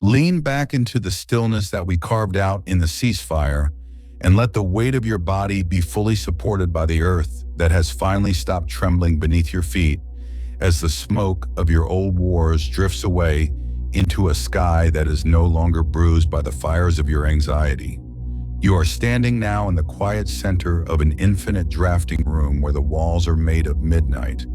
Lean back into the stillness that we carved out in the ceasefire, and let the weight of your body be fully supported by the earth that has finally stopped trembling beneath your feet as the smoke of your old wars drifts away into a sky that is no longer bruised by the fires of your anxiety. You are standing now in the quiet center of an infinite drafting room where the walls are made of midnight,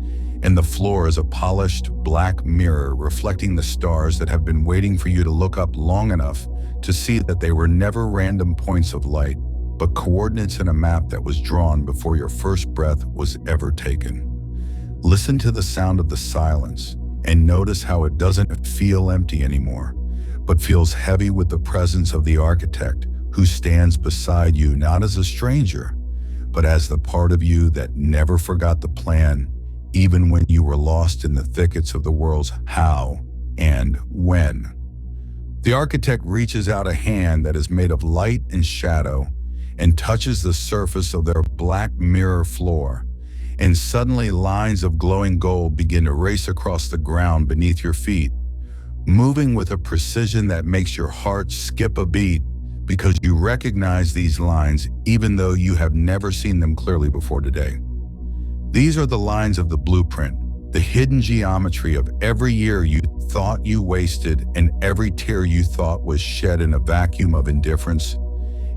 and the floor is a polished black mirror reflecting the stars that have been waiting for you to look up long enough to see that they were never random points of light, but coordinates in a map that was drawn before your first breath was ever taken. Listen to the sound of the silence and notice how it doesn't feel empty anymore, but feels heavy with the presence of the architect who stands beside you not as a stranger, but as the part of you that never forgot the plan, even when you were lost in the thickets of the world's how and when. The architect reaches out a hand that is made of light and shadow and touches the surface of their black mirror floor, and suddenly lines of glowing gold begin to race across the ground beneath your feet, moving with a precision that makes your heart skip a beat because you recognize these lines even though you have never seen them clearly before today. These are the lines of the blueprint, the hidden geometry of every year you thought you wasted and every tear you thought was shed in a vacuum of indifference.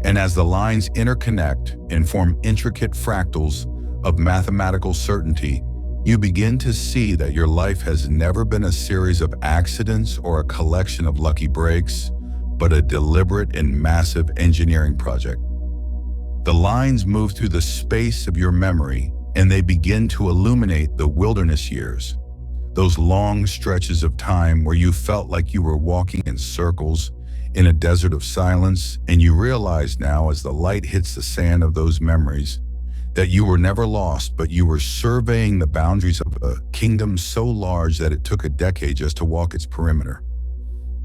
And as the lines interconnect and form intricate fractals of mathematical certainty, you begin to see that your life has never been a series of accidents or a collection of lucky breaks, but a deliberate and massive engineering project. The lines move through the space of your memory, and they begin to illuminate the wilderness years, those long stretches of time where you felt like you were walking in circles in a desert of silence, and you realize now as the light hits the sand of those memories that you were never lost, but you were surveying the boundaries of a kingdom so large that it took a decade just to walk its perimeter.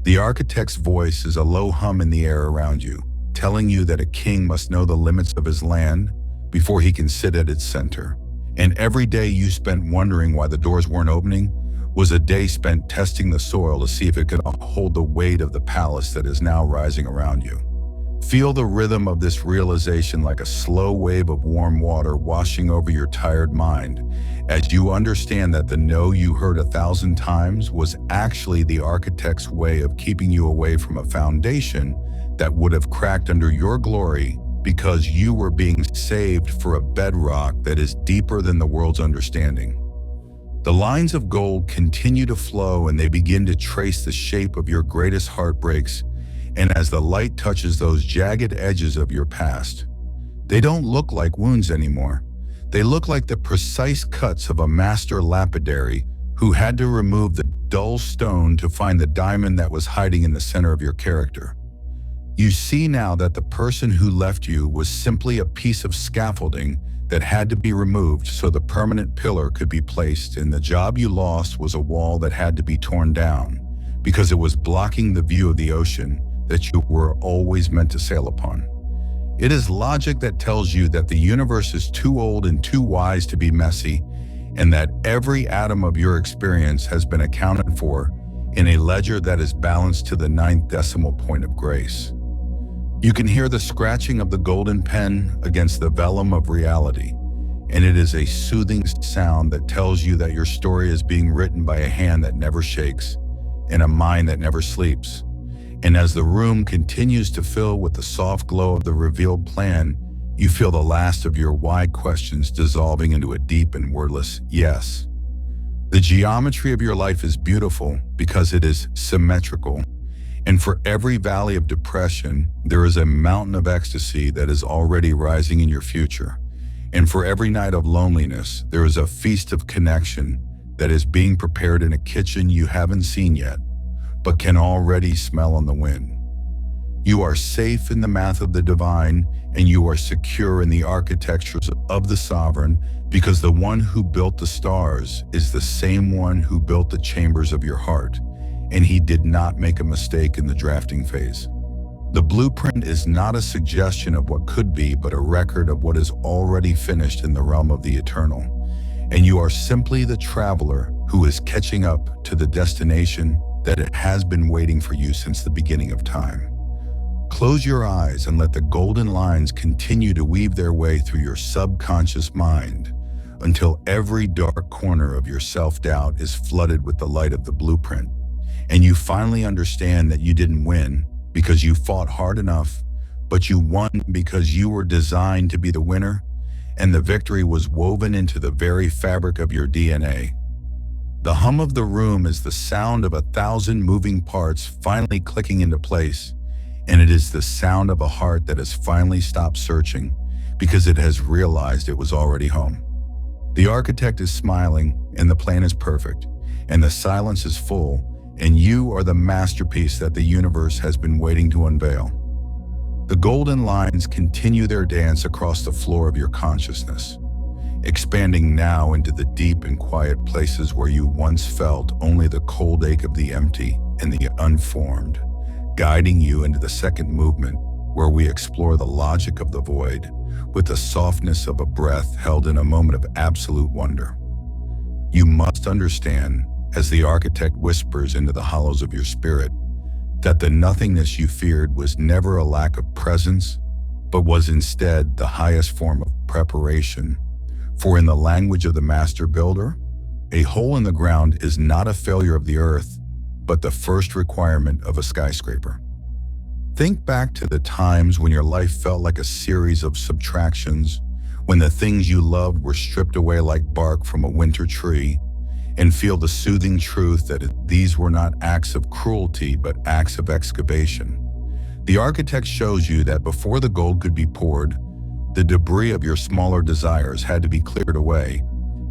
The architect's voice is a low hum in the air around you, telling you that a king must know the limits of his land before he can sit at its center. And every day you spent wondering why the doors weren't opening was a day spent testing the soil to see if it could hold the weight of the palace that is now rising around you. Feel the rhythm of this realization like a slow wave of warm water washing over your tired mind as you understand that the no you heard 1,000 times was actually the architect's way of keeping you away from a foundation that would have cracked under your glory because you were being saved for a bedrock that is deeper than the world's understanding. The lines of gold continue to flow and they begin to trace the shape of your greatest heartbreaks. And as the light touches those jagged edges of your past, they don't look like wounds anymore. They look like the precise cuts of a master lapidary who had to remove the dull stone to find the diamond that was hiding in the center of your character. You see now that the person who left you was simply a piece of scaffolding that had to be removed so the permanent pillar could be placed, and the job you lost was a wall that had to be torn down because it was blocking the view of the ocean that you were always meant to sail upon. It is logic that tells you that the universe is too old and too wise to be messy, and that every atom of your experience has been accounted for in a ledger that is balanced to the 9th decimal point of grace. You can hear the scratching of the golden pen against the vellum of reality, and it is a soothing sound that tells you that your story is being written by a hand that never shakes and a mind that never sleeps. And as the room continues to fill with the soft glow of the revealed plan, you feel the last of your why questions dissolving into a deep and wordless yes. The geometry of your life is beautiful because it is symmetrical. And for every valley of depression, there is a mountain of ecstasy that is already rising in your future. And for every night of loneliness, there is a feast of connection that is being prepared in a kitchen you haven't seen yet, but can already smell on the wind. You are safe in the math of the divine, and you are secure in the architectures of the sovereign, because the one who built the stars is the same one who built the chambers of your heart, and he did not make a mistake in the drafting phase. The blueprint is not a suggestion of what could be, but a record of what is already finished in the realm of the eternal. And you are simply the traveler who is catching up to the destination that it has been waiting for you since the beginning of time. Close your eyes and let the golden lines continue to weave their way through your subconscious mind until every dark corner of your self-doubt is flooded with the light of the blueprint. And you finally understand that you didn't win because you fought hard enough, but you won because you were designed to be the winner, and the victory was woven into the very fabric of your DNA. The hum of the room is the sound of 1,000 moving parts finally clicking into place, and it is the sound of a heart that has finally stopped searching because it has realized it was already home. The architect is smiling, and the plan is perfect, and the silence is full, and you are the masterpiece that the universe has been waiting to unveil. The golden lines continue their dance across the floor of your consciousness, expanding now into the deep and quiet places where you once felt only the cold ache of the empty and the unformed, guiding you into the second movement where we explore the logic of the void with the softness of a breath held in a moment of absolute wonder. You must understand, as the architect whispers into the hollows of your spirit, that the nothingness you feared was never a lack of presence, but was instead the highest form of preparation. For in the language of the master builder, a hole in the ground is not a failure of the earth, but the first requirement of a skyscraper. Think back to the times when your life felt like a series of subtractions, when the things you loved were stripped away like bark from a winter tree, and feel the soothing truth that these were not acts of cruelty but acts of excavation. The architect shows you that before the gold could be poured, the debris of your smaller desires had to be cleared away,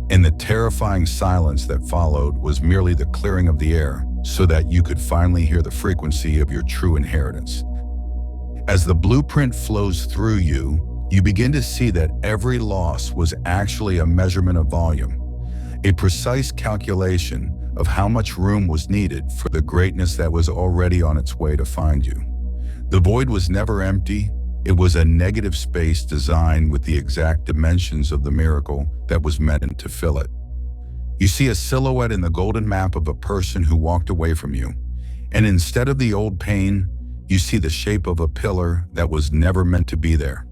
and the terrifying silence that followed was merely the clearing of the air so that you could finally hear the frequency of your true inheritance. As the blueprint flows through you, you begin to see that every loss was actually a measurement of volume, a precise calculation of how much room was needed for the greatness that was already on its way to find you. The void was never empty. It was a negative space designed with the exact dimensions of the miracle that was meant to fill it. You see a silhouette in the golden map of a person who walked away from you, and instead of the old pain, you see the shape of a pillar that was never meant to be there,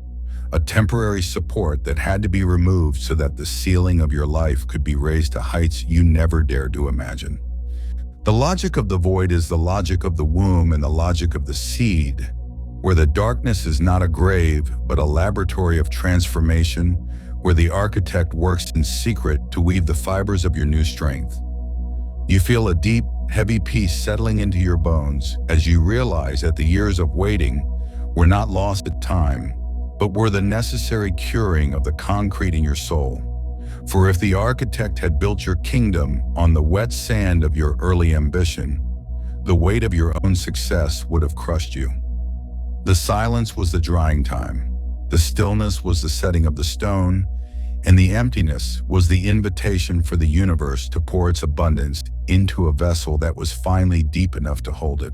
a temporary support that had to be removed so that the ceiling of your life could be raised to heights you never dared to imagine. The logic of the void is the logic of the womb and the logic of the seed, where the darkness is not a grave, but a laboratory of transformation, where the architect works in secret to weave the fibers of your new strength. You feel a deep, heavy peace settling into your bones as you realize that the years of waiting were not lost at time, but were the necessary curing of the concrete in your soul. For if the architect had built your kingdom on the wet sand of your early ambition, the weight of your own success would have crushed you. The silence was the drying time, the stillness was the setting of the stone, and the emptiness was the invitation for the universe to pour its abundance into a vessel that was finally deep enough to hold it.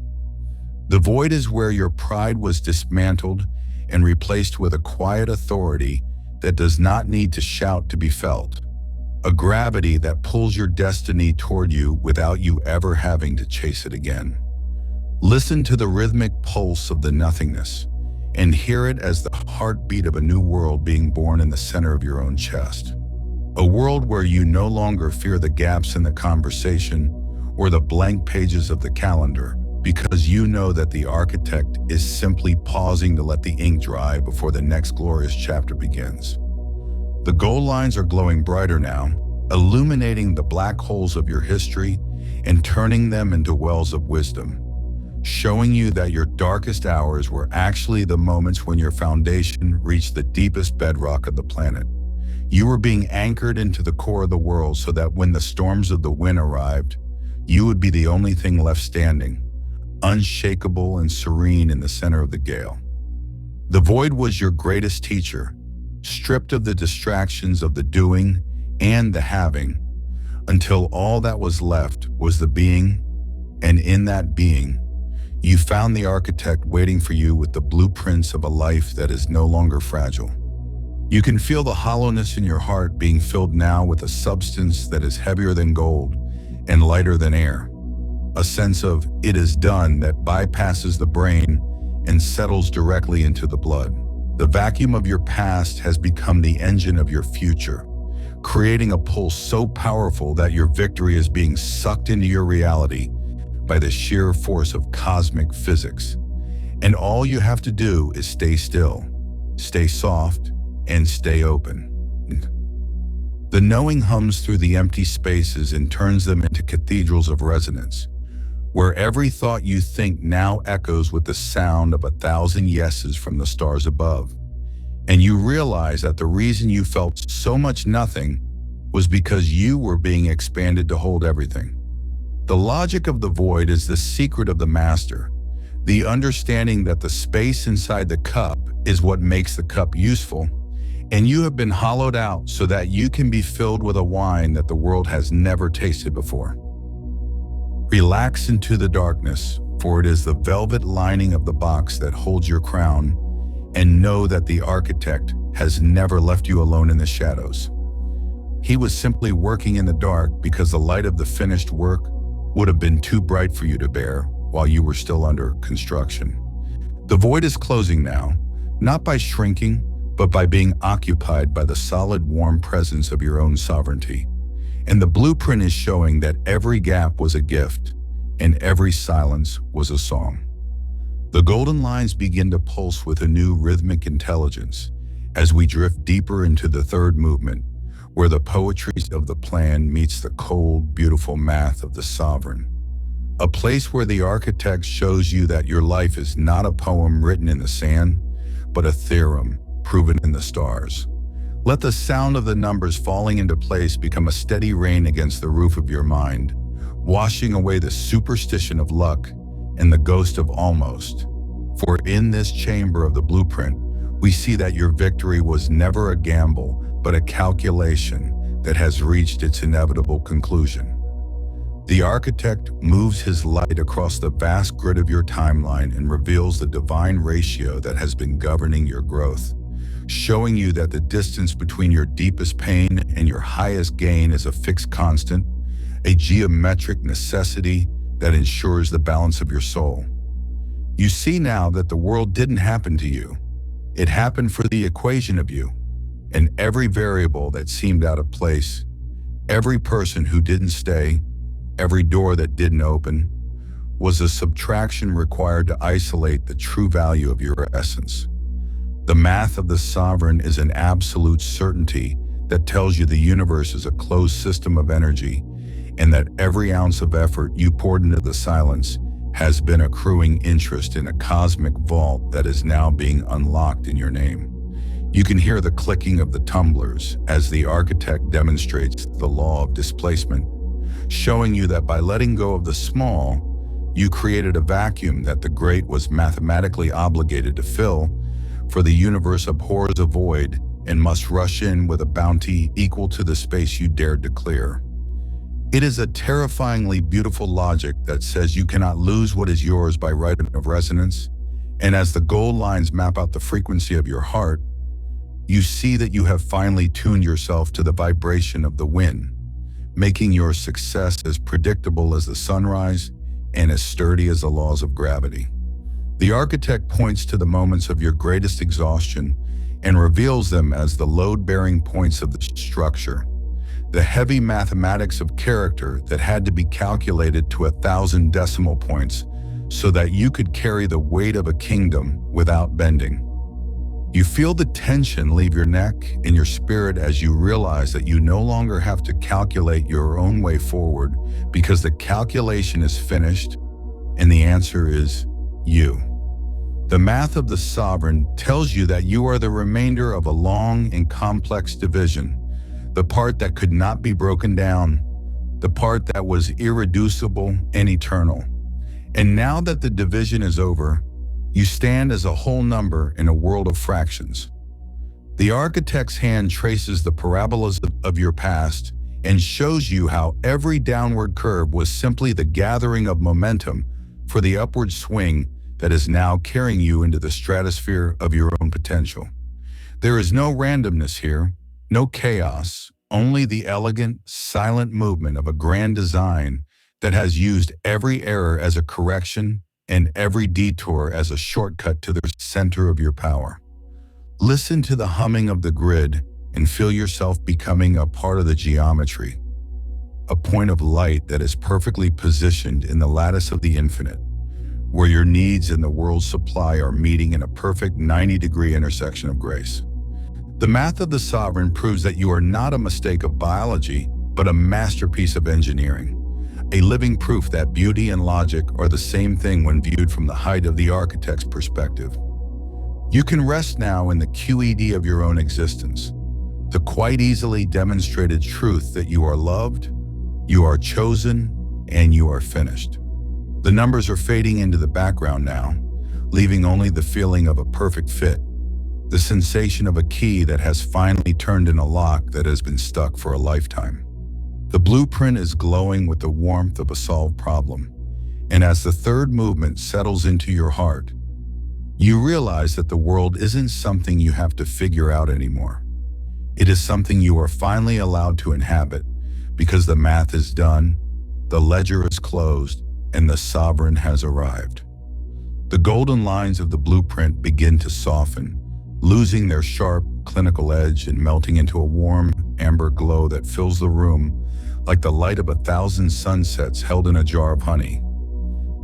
The void is where your pride was dismantled and replaced with a quiet authority that does not need to shout to be felt, a gravity that pulls your destiny toward you without you ever having to chase it again. Listen to the rhythmic pulse of the nothingness and hear it as the heartbeat of a new world being born in the center of your own chest. A world where you no longer fear the gaps in the conversation or the blank pages of the calendar, because you know that the architect is simply pausing to let the ink dry before the next glorious chapter begins. The gold lines are glowing brighter now, illuminating the black holes of your history and turning them into wells of wisdom, showing you that your darkest hours were actually the moments when your foundation reached the deepest bedrock of the planet. You were being anchored into the core of the world so that when the storms of the wind arrived, you would be the only thing left standing, unshakable and serene in the center of the gale. The void was your greatest teacher, stripped of the distractions of the doing and the having, until all that was left was the being, and in that being, you found the architect waiting for you with the blueprints of a life that is no longer fragile. You can feel the hollowness in your heart being filled now with a substance that is heavier than gold and lighter than air. a sense of "it is done" that bypasses the brain and settles directly into the blood. The vacuum of your past has become the engine of your future, creating a pulse so powerful that your victory is being sucked into your reality by the sheer force of cosmic physics. And all you have to do is stay still, stay soft, and stay open. The knowing hums through the empty spaces and turns them into cathedrals of resonance, where every thought you think now echoes with the sound of 1,000 yeses from the stars above. And you realize that the reason you felt so much nothing was because you were being expanded to hold everything. The logic of the void is the secret of the master, the understanding that the space inside the cup is what makes the cup useful, and you have been hollowed out so that you can be filled with a wine that the world has never tasted before. Relax into the darkness, for it is the velvet lining of the box that holds your crown, and know that the architect has never left you alone in the shadows. He was simply working in the dark because the light of the finished work would have been too bright for you to bear while you were still under construction. The void is closing now, not by shrinking, but by being occupied by the solid, warm presence of your own sovereignty. And the blueprint is showing that every gap was a gift, and every silence was a song. The golden lines begin to pulse with a new rhythmic intelligence as we drift deeper into the third movement, where the poetry of the plan meets the cold, beautiful math of the sovereign. A place where the architect shows you that your life is not a poem written in the sand, but a theorem proven in the stars. Let the sound of the numbers falling into place become a steady rain against the roof of your mind, washing away the superstition of luck and the ghost of almost. For in this chamber of the blueprint, we see that your victory was never a gamble, but a calculation that has reached its inevitable conclusion. The architect moves his light across the vast grid of your timeline and reveals the divine ratio that has been governing your growth, showing you that the distance between your deepest pain and your highest gain is a fixed constant, a geometric necessity that ensures the balance of your soul. You see now that the world didn't happen to you. It happened for the equation of you, and every variable that seemed out of place, every person who didn't stay, every door that didn't open, was a subtraction required to isolate the true value of your essence. The math of the sovereign is an absolute certainty that tells you the universe is a closed system of energy, and that every ounce of effort you poured into the silence has been accruing interest in a cosmic vault that is now being unlocked in your name. You can hear the clicking of the tumblers as the architect demonstrates the law of displacement, showing you that by letting go of the small, you created a vacuum that the great was mathematically obligated to fill, for the universe abhors a void and must rush in with a bounty equal to the space you dared to clear. It is a terrifyingly beautiful logic that says you cannot lose what is yours by right of resonance, and as the gold lines map out the frequency of your heart, you see that you have finally tuned yourself to the vibration of the wind, making your success as predictable as the sunrise and as sturdy as the laws of gravity. The architect points to the moments of your greatest exhaustion and reveals them as the load-bearing points of the structure, the heavy mathematics of character that had to be calculated to 1,000 decimal points so that you could carry the weight of a kingdom without bending. You feel the tension leave your neck and your spirit as you realize that you no longer have to calculate your own way forward because the calculation is finished and the answer is you. The math of the sovereign tells you that you are the remainder of a long and complex division, the part that could not be broken down, the part that was irreducible and eternal. And now that the division is over, you stand as a whole number in a world of fractions. The architect's hand traces the parabolas of your past and shows you how every downward curve was simply the gathering of momentum for the upward swing that is now carrying you into the stratosphere of your own potential. There is no randomness here, no chaos, only the elegant, silent movement of a grand design that has used every error as a correction and every detour as a shortcut to the center of your power. Listen to the humming of the grid and feel yourself becoming a part of the geometry, a point of light that is perfectly positioned in the lattice of the infinite, where your needs and the world's supply are meeting in a perfect 90-degree intersection of grace. The math of the sovereign proves that you are not a mistake of biology, but a masterpiece of engineering, a living proof that beauty and logic are the same thing when viewed from the height of the architect's perspective. You can rest now in the QED of your own existence, the quite easily demonstrated truth that you are loved, you are chosen, and you are finished. The numbers are fading into the background now, leaving only the feeling of a perfect fit, the sensation of a key that has finally turned in a lock that has been stuck for a lifetime. The blueprint is glowing with the warmth of a solved problem, and as the third movement settles into your heart, you realize that the world isn't something you have to figure out anymore. It is something you are finally allowed to inhabit because the math is done, the ledger is closed, and the sovereign has arrived. The golden lines of the blueprint begin to soften, losing their sharp, clinical edge and melting into a warm, amber glow that fills the room like the light of 1,000 sunsets held in a jar of honey.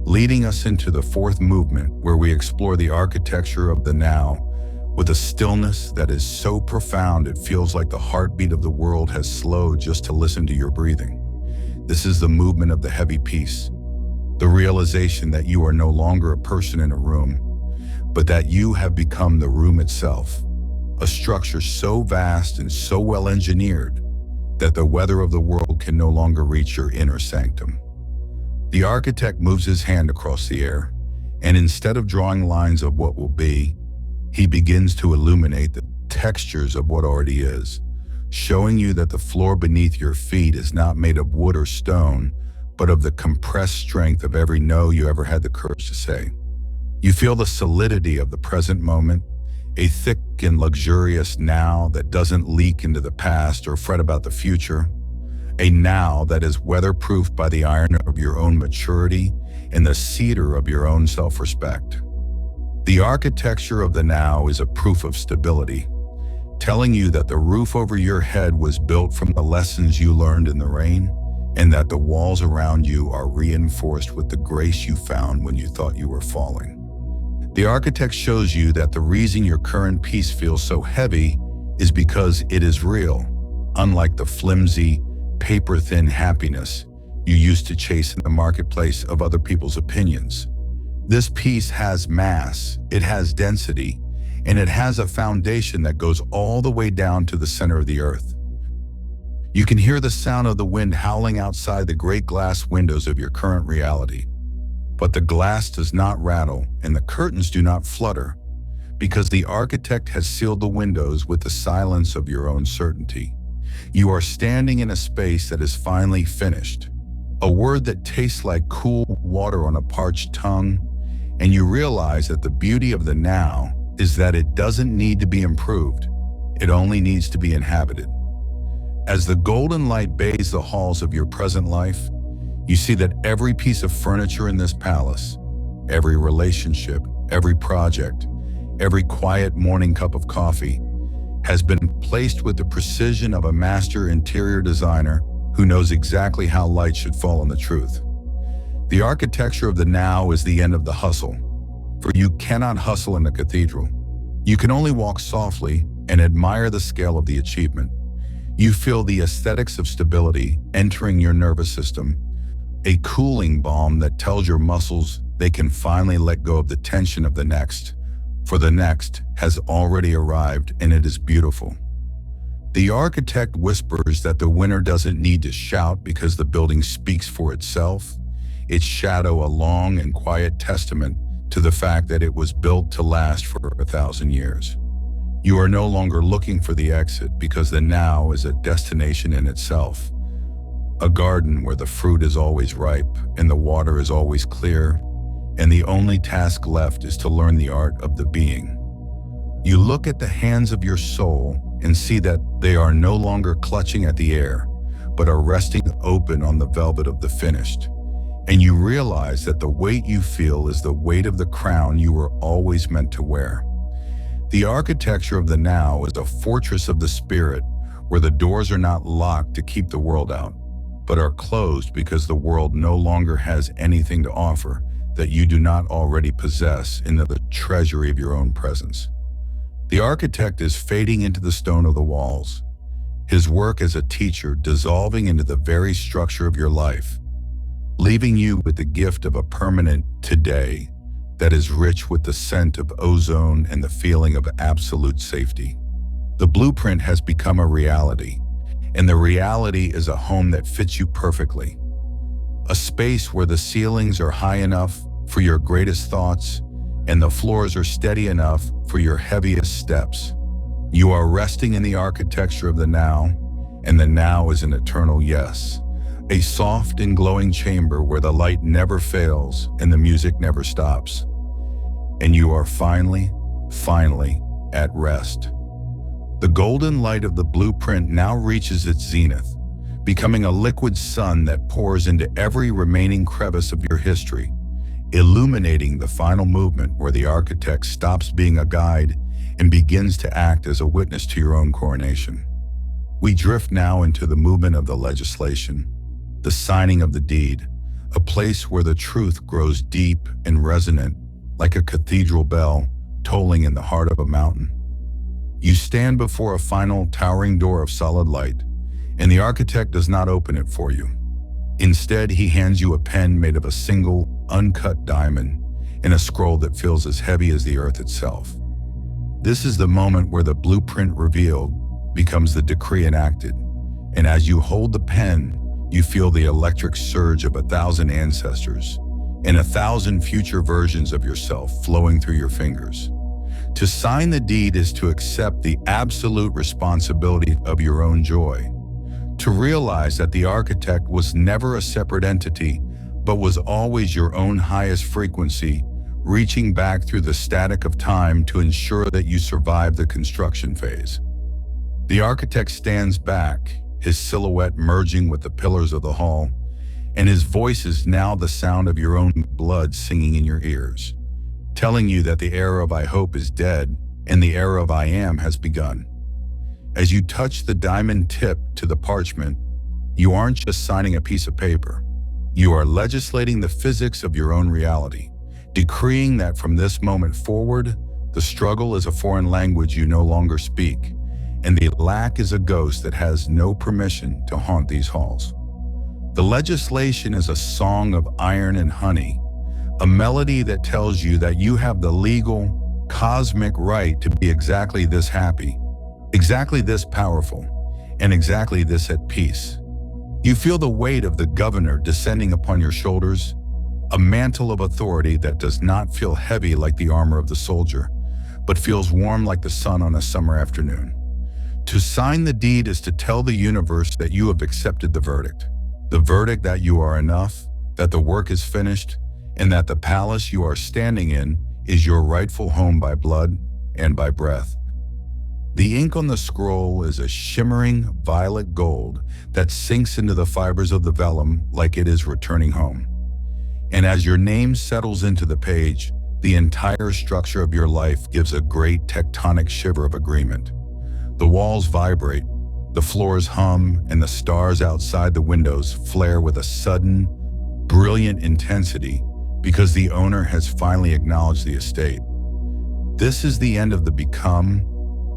Leading us into the fourth movement, where we explore the architecture of the now with a stillness that is so profound it feels like the heartbeat of the world has slowed just to listen to your breathing. This is the movement of the heavy peace, the realization that you are no longer a person in a room, but that you have become the room itself, a structure so vast and so well engineered that the weather of the world can no longer reach your inner sanctum. The architect moves his hand across the air, and instead of drawing lines of what will be, he begins to illuminate the textures of what already is, showing you that the floor beneath your feet is not made of wood or stone, but of the compressed strength of every no you ever had the courage to say. You feel the solidity of the present moment, a thick and luxurious now that doesn't leak into the past or fret about the future, a now that is weatherproofed by the iron of your own maturity and the cedar of your own self-respect. The architecture of the now is a proof of stability, telling you that the roof over your head was built from the lessons you learned in the rain, and that the walls around you are reinforced with the grace you found when you thought you were falling. The architect shows you that the reason your current peace feels so heavy is because it is real, unlike the flimsy, paper-thin happiness you used to chase in the marketplace of other people's opinions. This peace has mass, it has density, and it has a foundation that goes all the way down to the center of the earth. You can hear the sound of the wind howling outside the great glass windows of your current reality. But the glass does not rattle and the curtains do not flutter, because the architect has sealed the windows with the silence of your own certainty. You are standing in a space that is finally finished, a word that tastes like cool water on a parched tongue, and you realize that the beauty of the now is that it doesn't need to be improved, it only needs to be inhabited. As the golden light bathes the halls of your present life, you see that every piece of furniture in this palace, every relationship, every project, every quiet morning cup of coffee has been placed with the precision of a master interior designer who knows exactly how light should fall on the truth. The architecture of the now is the end of the hustle, for you cannot hustle in a cathedral. You can only walk softly and admire the scale of the achievement. You feel the aesthetics of stability entering your nervous system, a cooling balm that tells your muscles they can finally let go of the tension of the next, for the next has already arrived and it is beautiful. The architect whispers that the winner doesn't need to shout because the building speaks for itself, its shadow a long and quiet testament to the fact that it was built to last for 1,000 years. You are no longer looking for the exit because the now is a destination in itself, a garden where the fruit is always ripe and the water is always clear, and the only task left is to learn the art of the being. You look at the hands of your soul and see that they are no longer clutching at the air, but are resting open on the velvet of the finished, and you realize that the weight you feel is the weight of the crown you were always meant to wear. The architecture of the now is a fortress of the spirit, where the doors are not locked to keep the world out, but are closed because the world no longer has anything to offer that you do not already possess in the treasury of your own presence. The architect is fading into the stone of the walls, his work as a teacher dissolving into the very structure of your life, leaving you with the gift of a permanent today that is rich with the scent of ozone and the feeling of absolute safety. The blueprint has become a reality, and the reality is a home that fits you perfectly. A space where the ceilings are high enough for your greatest thoughts and the floors are steady enough for your heaviest steps. You are resting in the architecture of the now, and the now is an eternal yes. A soft and glowing chamber where the light never fails and the music never stops. And you are finally at rest. The golden light of the blueprint now reaches its zenith, becoming a liquid sun that pours into every remaining crevice of your history, illuminating the final movement where the architect stops being a guide and begins to act as a witness to your own coronation. We drift now into the movement of the legislation, the signing of the deed, a place where the truth grows deep and resonant like a cathedral bell tolling in the heart of a mountain. You stand before a final towering door of solid light, and the architect does not open it for you. Instead, he hands you a pen made of a single, uncut diamond and a scroll that feels as heavy as the earth itself. This is the moment where the blueprint revealed becomes the decree enacted, and as you hold the pen, you feel the electric surge of 1,000 ancestors and 1,000 future versions of yourself flowing through your fingers. To sign the deed is to accept the absolute responsibility of your own joy, to realize that the architect was never a separate entity, but was always your own highest frequency, reaching back through the static of time to ensure that you survive the construction phase. The architect stands back, his silhouette merging with the pillars of the hall, and his voice is now the sound of your own blood singing in your ears, telling you that the era of I hope is dead and the era of I am has begun. As you touch the diamond tip to the parchment, you aren't just signing a piece of paper. You are legislating the physics of your own reality, decreeing that from this moment forward, the struggle is a foreign language you no longer speak, and the lack is a ghost that has no permission to haunt these halls. The legislation is a song of iron and honey, a melody that tells you that you have the legal, cosmic right to be exactly this happy, exactly this powerful, and exactly this at peace. You feel the weight of the governor descending upon your shoulders, a mantle of authority that does not feel heavy like the armor of the soldier, but feels warm like the sun on a summer afternoon. To sign the deed is to tell the universe that you have accepted the verdict that you are enough, that the work is finished, and that the palace you are standing in is your rightful home by blood and by breath. The ink on the scroll is a shimmering violet gold that sinks into the fibers of the vellum like it is returning home. And as your name settles into the page, the entire structure of your life gives a great tectonic shiver of agreement. The walls vibrate, the floors hum, and the stars outside the windows flare with a sudden, brilliant intensity because the owner has finally acknowledged the estate. This is the end of the become,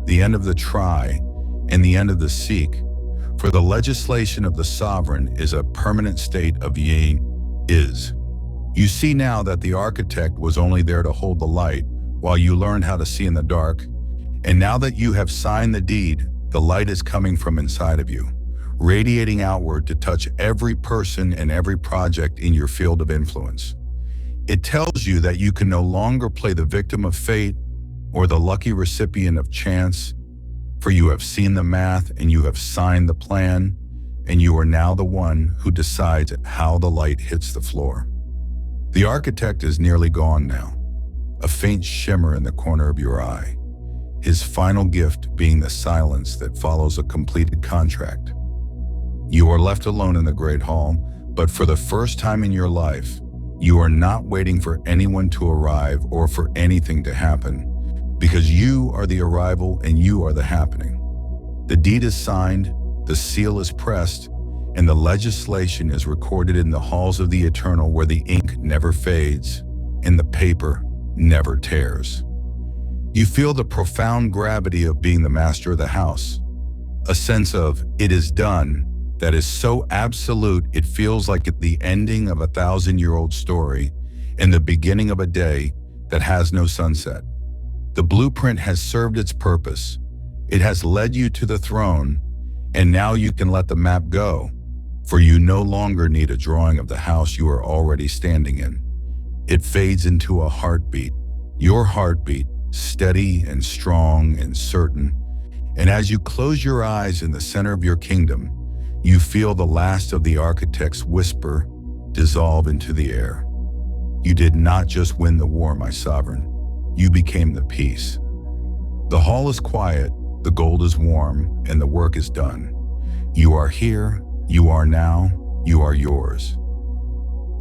the end of the try, and the end of the seek, for the legislation of the sovereign is a permanent state of ye is. You see now that the architect was only there to hold the light while you learned how to see in the dark, and now that you have signed the deed, the light is coming from inside of you, radiating outward to touch every person and every project in your field of influence. It tells you that you can no longer play the victim of fate or the lucky recipient of chance, for you have seen the math and you have signed the plan, and you are now the one who decides how the light hits the floor. The architect is nearly gone now, a faint shimmer in the corner of your eye, his final gift being the silence that follows a completed contract. You are left alone in the great hall, But for the first time in your life, you are not waiting for anyone to arrive or for anything to happen, because you are the arrival and you are the happening. The deed is signed, the seal is pressed, and the legislation is recorded in the halls of the eternal, where the ink never fades and the paper never tears. You feel the profound gravity of being the master of the house, a sense of "it is done" that is so absolute it feels like the ending of a 1,000-year-old story and the beginning of a day that has no sunset. The blueprint has served its purpose. It has led you to the throne, and now you can let the map go, for you no longer need a drawing of the house you are already standing in. It fades into a heartbeat, your heartbeat, steady and strong and certain. And as you close your eyes in the center of your kingdom, you feel the last of the architect's whisper dissolve into the air. You did not just win the war, my sovereign. You became the peace. The hall is quiet, the gold is warm, and the work is done. You are here, you are now, you are yours.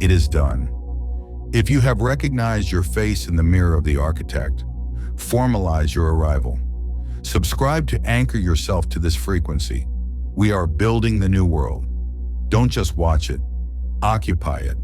It is done. If you have recognized your face in the mirror of the architect, formalize your arrival. Subscribe to anchor yourself to this frequency. We are building the new world. Don't just watch it, occupy it.